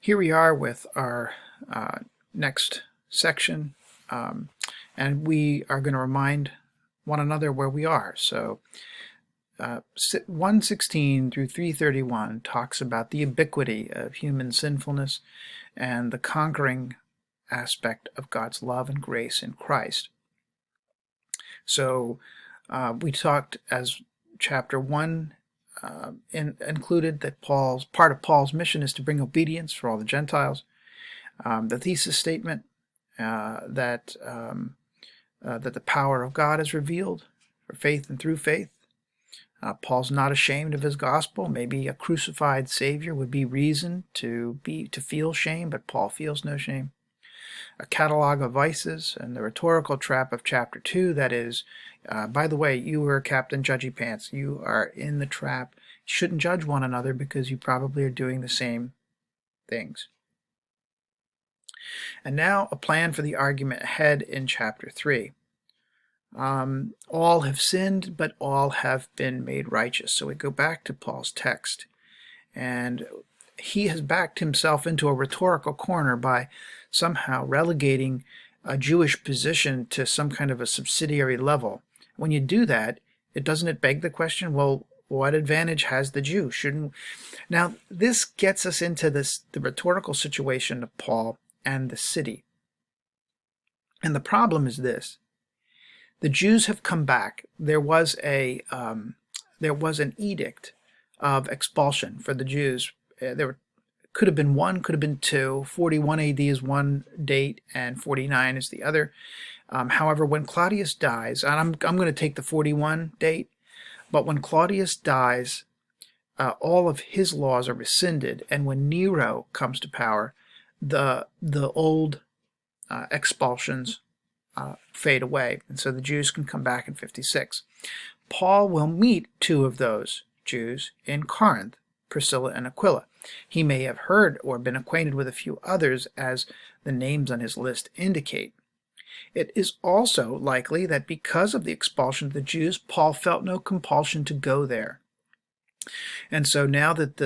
Here we are with our next section, and we are going to remind one another where we are. So 116 through 331 talks about the ubiquity of human sinfulness and the conquering aspect of God's love and grace in Christ. So we talked, as chapter 1 included, that part of Paul's mission is to bring obedience for all the Gentiles. The thesis statement that the power of God is revealed for faith and through faith. Paul's not ashamed of his gospel. Maybe a crucified Savior would be reason to feel shame, but Paul feels no shame. A catalog of vices and the rhetorical trap of chapter 2, that is, by the way, you were Captain Judgy Pants. You are in the trap. You shouldn't judge one another because you probably are doing the same things. And now a plan for the argument ahead in chapter 3. All have sinned, but all have been made righteous. So we go back to Paul's text, and he has backed himself into a rhetorical corner by somehow relegating a Jewish position to some kind of a subsidiary level. When you do that, doesn't it beg the question, well, what advantage has the Jew? Now, this gets us into the rhetorical situation of Paul and the city. And the problem is this. The Jews have come back. There was an edict of expulsion for the Jews. Could have been one, could have been two. 41 AD is one date, and 49 is the other. However, when Claudius dies, and I'm going to take the 41 date, but when Claudius dies, all of his laws are rescinded, and when Nero comes to power, the old expulsions fade away, and so the Jews can come back in 56. Paul will meet two of those Jews in Corinth, Priscilla and Aquila. He may have heard or been acquainted with a few others, as the names on his list indicate. It is also likely that because of the expulsion of the Jews, Paul felt no compulsion to go there. And so now that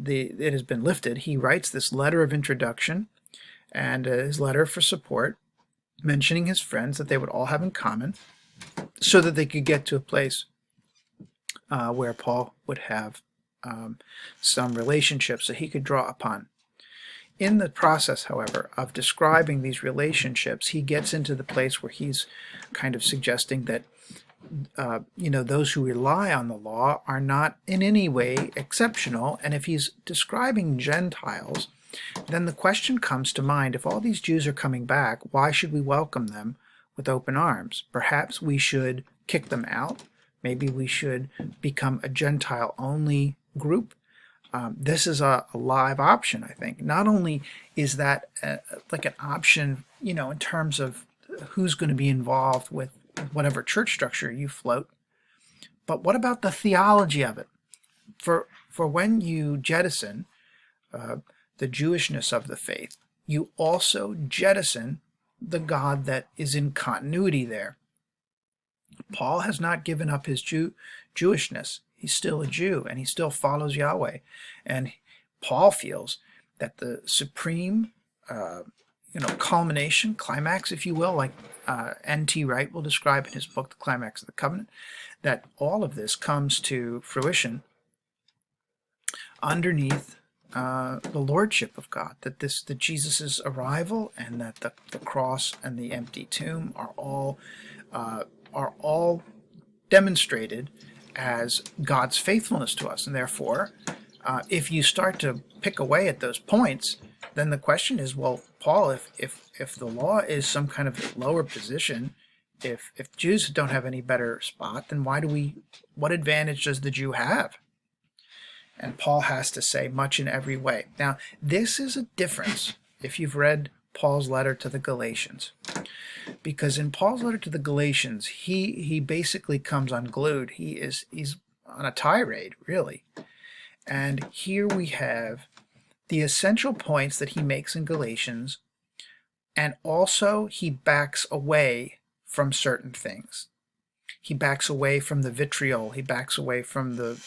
it has been lifted, he writes this letter of introduction and his letter for support, mentioning his friends that they would all have in common, so that they could get to a place where Paul would have some relationships that he could draw upon. In the process, however, of describing these relationships, he gets into the place where he's kind of suggesting that those who rely on the law are not in any way exceptional. And if he's describing Gentiles, then the question comes to mind, if all these Jews are coming back, why should we welcome them with open arms? Perhaps we should kick them out. Maybe we should become a Gentile-only group. This is a live option, I think. Not only is that like an option, in terms of who's going to be involved with whatever church structure you float, but what about the theology of it? For when you jettison the Jewishness of the faith, you also jettison the God that is in continuity there. Paul has not given up his Jewishness. He's still a Jew, and he still follows Yahweh. And Paul feels that the supreme, culmination, climax, if you will, like N.T. Wright will describe in his book, The Climax of the Covenant, that all of this comes to fruition underneath the lordship of God, that Jesus' arrival and that the cross and the empty tomb are all demonstrated as God's faithfulness to us. And therefore, if you start to pick away at those points, then the question is, well, Paul, if the law is some kind of lower position, if Jews don't have any better spot, then what advantage does the Jew have? And Paul has to say, much in every way. Now, this is a difference if you've read Paul's letter to the Galatians. Because in Paul's letter to the Galatians, he basically comes unglued. He's on a tirade, really. And here we have the essential points that he makes in Galatians, and also he backs away from certain things. He backs away from the vitriol. He backs away from the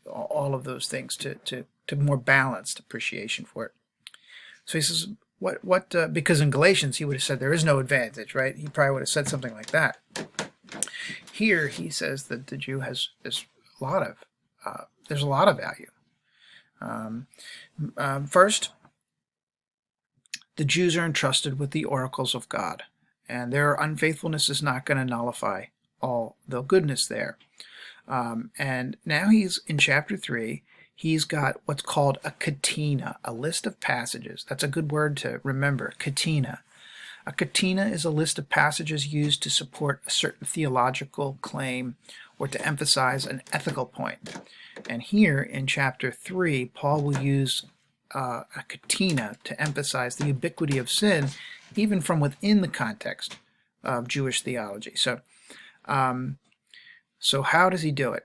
all of those things to to more balanced appreciation for it. So he says, because in Galatians he would have said there is no advantage, right? He probably would have said something like that. Here he says that the Jew has there's a lot of value. First, the Jews are entrusted with the oracles of God, and their unfaithfulness is not going to nullify all the goodness there. And now he's in chapter 3. He's got what's called a catena, a list of passages. That's a good word to remember, catena. A catena is a list of passages used to support a certain theological claim or to emphasize an ethical point. And here in chapter 3, Paul will use a catena to emphasize the ubiquity of sin, even from within the context of Jewish theology. So how does he do it?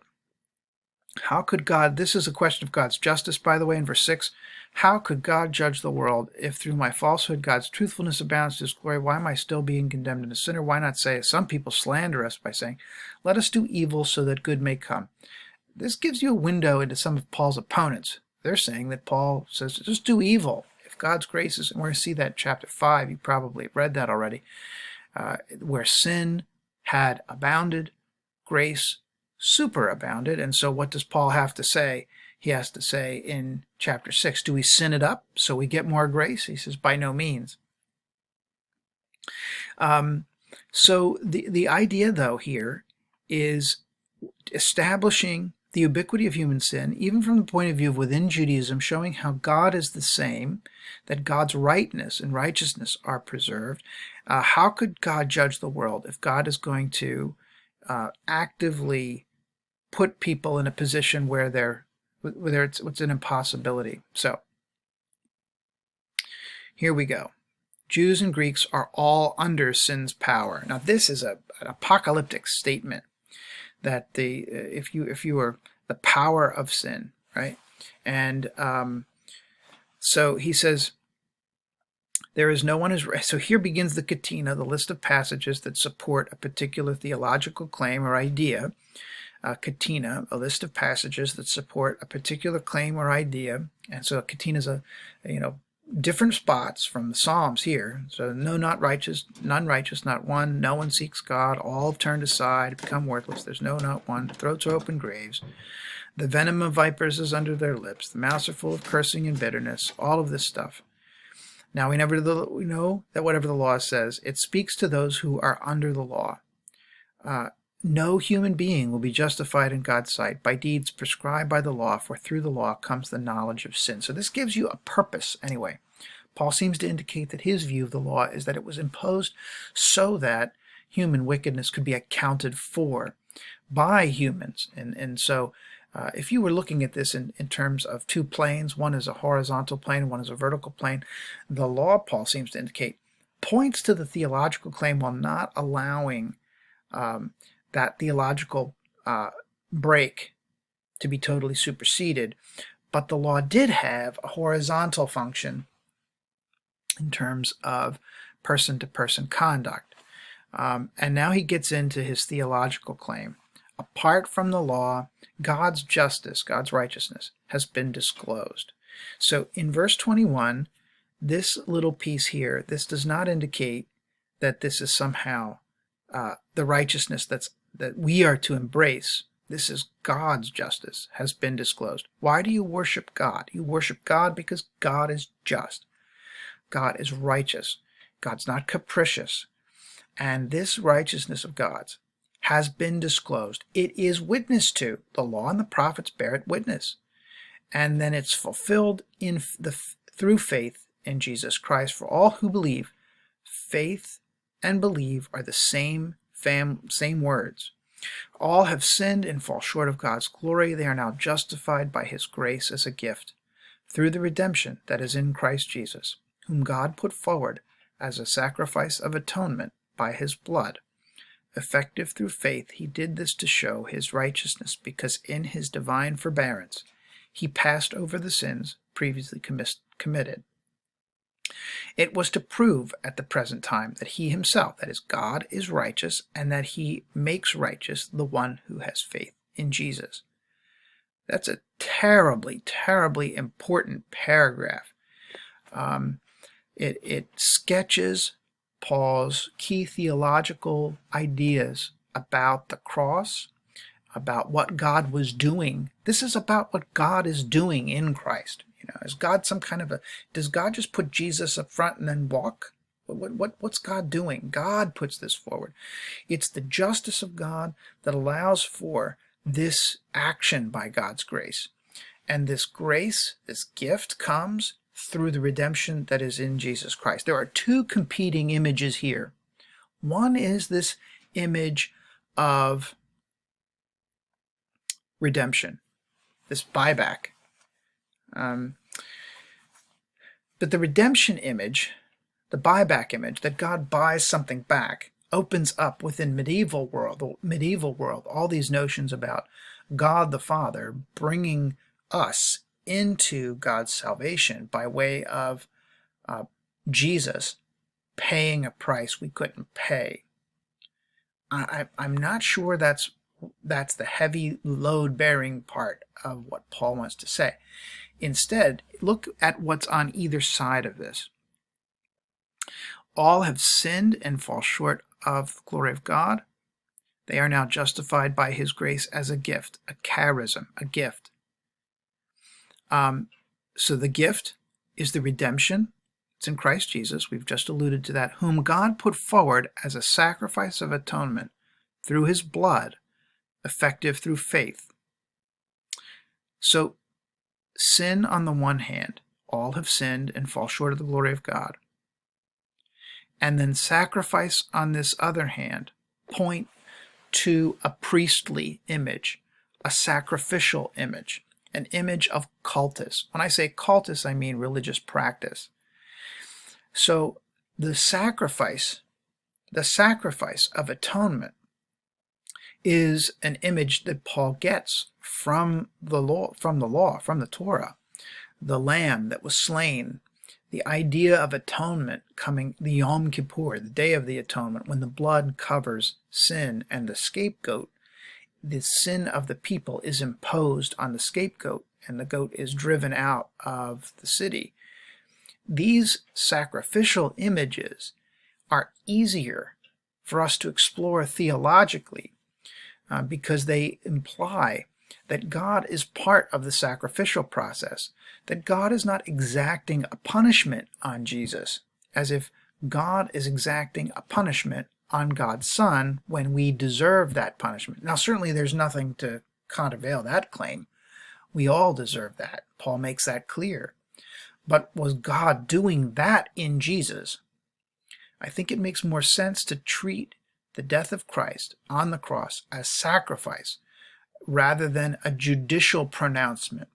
How could God, this is a question of God's justice, by the way, in verse 6. How could God judge the world if through my falsehood God's truthfulness abounds to his glory? Why am I still being condemned in a sinner? Why not say, as some people slander us by saying, let us do evil so that good may come? This gives you a window into some of Paul's opponents. They're saying that Paul says, just do evil. If God's grace is, and we're going to see that in chapter 5, you probably read that already, where sin had abounded, grace superabounded. And so what does Paul have to say? He has to say in chapter 6, do we sin it up so we get more grace? He says, by no means. So the idea, though, here is establishing the ubiquity of human sin, even from the point of view of within Judaism, showing how God is the same, that God's rightness and righteousness are preserved. How could God judge the world if God is going to actively put people in a position where it's an impossibility? So here we go. Jews and Greeks are all under sin's power. Now this is an apocalyptic statement, that if you are the power of sin, right? And so he says, there is no one who's right. So here begins the catena, the list of passages that support a particular theological claim or idea. Catena, a list of passages that support a particular claim or idea. And so catena is different spots from the Psalms here. So no, not righteous, none righteous, not one. No one seeks God. All have turned aside, become worthless. There's no, not one. Throats are open graves. The venom of vipers is under their lips. The mouths are full of cursing and bitterness. All of this stuff. Now we know that whatever the law says, it speaks to those who are under the law. No human being will be justified in God's sight by deeds prescribed by the law, for through the law comes the knowledge of sin. So this gives you a purpose anyway. Paul seems to indicate that his view of the law is that it was imposed so that human wickedness could be accounted for by humans. And so if you were looking at this in terms of two planes, one is a horizontal plane, one is a vertical plane, the law, Paul seems to indicate, points to the theological claim while not allowing that theological break to be totally superseded. But the law did have a horizontal function in terms of person-to-person conduct. And now he gets into his theological claim. Apart from the law, God's justice, God's righteousness, has been disclosed. So in verse 21, this little piece here, this does not indicate that this is somehow the righteousness that we are to embrace. This is God's justice has been disclosed. Why do you worship God? You worship God because God is just. God is righteous. God's not capricious. And this righteousness of God's has been disclosed. It is witnessed to. The law and the prophets bear it witness. And then it's fulfilled through faith in Jesus Christ. For all who believe, faith and believe are the same words. All have sinned and fall short of God's glory. They are now justified by his grace as a gift through the redemption that is in Christ Jesus, whom God put forward as a sacrifice of atonement by his blood. Effective through faith, he did this to show his righteousness, because in his divine forbearance he passed over the sins previously committed. It was to prove at the present time that he himself, that is, God, is righteous, and that he makes righteous the one who has faith in Jesus. That's a terribly, terribly important paragraph. It sketches Paul's key theological ideas about the cross, about what God was doing. This is about what God is doing in Christ. Is God some kind of does God just put Jesus up front and then walk? What's God doing? God puts this forward. It's the justice of God that allows for this action by God's grace. And this grace, this gift, comes through the redemption that is in Jesus Christ. There are two competing images here. One is this image of redemption, this buyback. But the redemption image, the buyback image, that God buys something back, opens up within the medieval world, all these notions about God the Father bringing us into God's salvation by way of Jesus paying a price we couldn't pay. I'm not sure that's the heavy load-bearing part of what Paul wants to say. Instead, look at what's on either side of this. All have sinned and fall short of the glory of God. They are now justified by his grace as a gift, a charism, a gift. So the gift is the redemption. It's in Christ Jesus. We've just alluded to that. Whom God put forward as a sacrifice of atonement through his blood, effective through faith. So sin on the one hand, all have sinned and fall short of the glory of God. And then sacrifice on this other hand point to a priestly image, a sacrificial image, an image of cultus. When I say cultus, I mean religious practice. So the sacrifice of atonement is an image that Paul gets from the Torah, the lamb that was slain, the idea of atonement coming, the Yom Kippur, the Day of the Atonement, when the blood covers sin, and the scapegoat, the sin of the people is imposed on the scapegoat, and the goat is driven out of the city. These sacrificial images are easier for us to explore theologically because they imply that God is part of the sacrificial process, that God is not exacting a punishment on Jesus, as if God is exacting a punishment on God's Son when we deserve that punishment. Now, certainly there's nothing to countervail that claim. We all deserve that. Paul makes that clear. But was God doing that in Jesus? I think it makes more sense to treat the death of Christ on the cross as sacrifice rather than a judicial pronouncement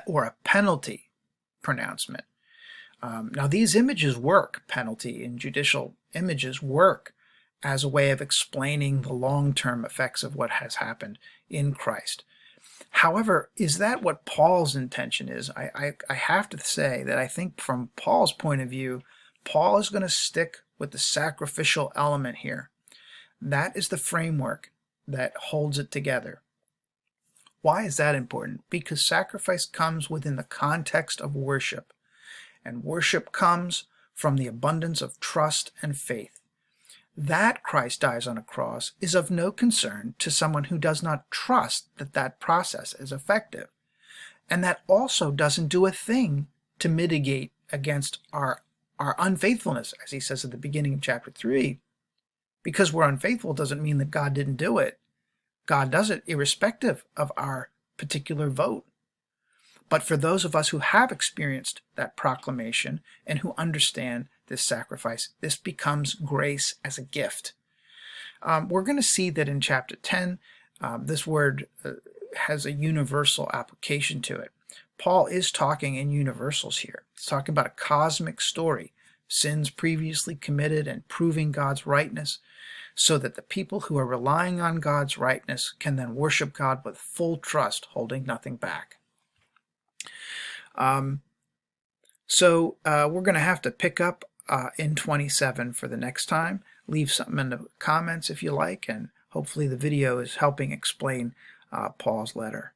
or a penalty pronouncement. Now, these images work, penalty and judicial images work as a way of explaining the long-term effects of what has happened in Christ. However, is that what Paul's intention is? I have to say that I think from Paul's point of view, Paul is going to stick with the sacrificial element here. That is the framework that holds it together. Why is that important? Because sacrifice comes within the context of worship, and worship comes from the abundance of trust and faith. That Christ dies on a cross is of no concern to someone who does not trust that that process is effective. And that also doesn't do a thing to mitigate against our unfaithfulness, as he says at the beginning of chapter 3. Because we're unfaithful doesn't mean that God didn't do it. God does it irrespective of our particular vote. But for those of us who have experienced that proclamation and who understand this sacrifice, this becomes grace as a gift. We're going to see that in chapter 10, this word has a universal application to it. Paul is talking in universals here. He's talking about a cosmic story, sins previously committed and proving God's rightness, so that the people who are relying on God's rightness can then worship God with full trust, holding nothing back. So we're going to have to pick up in 27 for the next time. Leave something in the comments if you like, and hopefully the video is helping explain Paul's letter.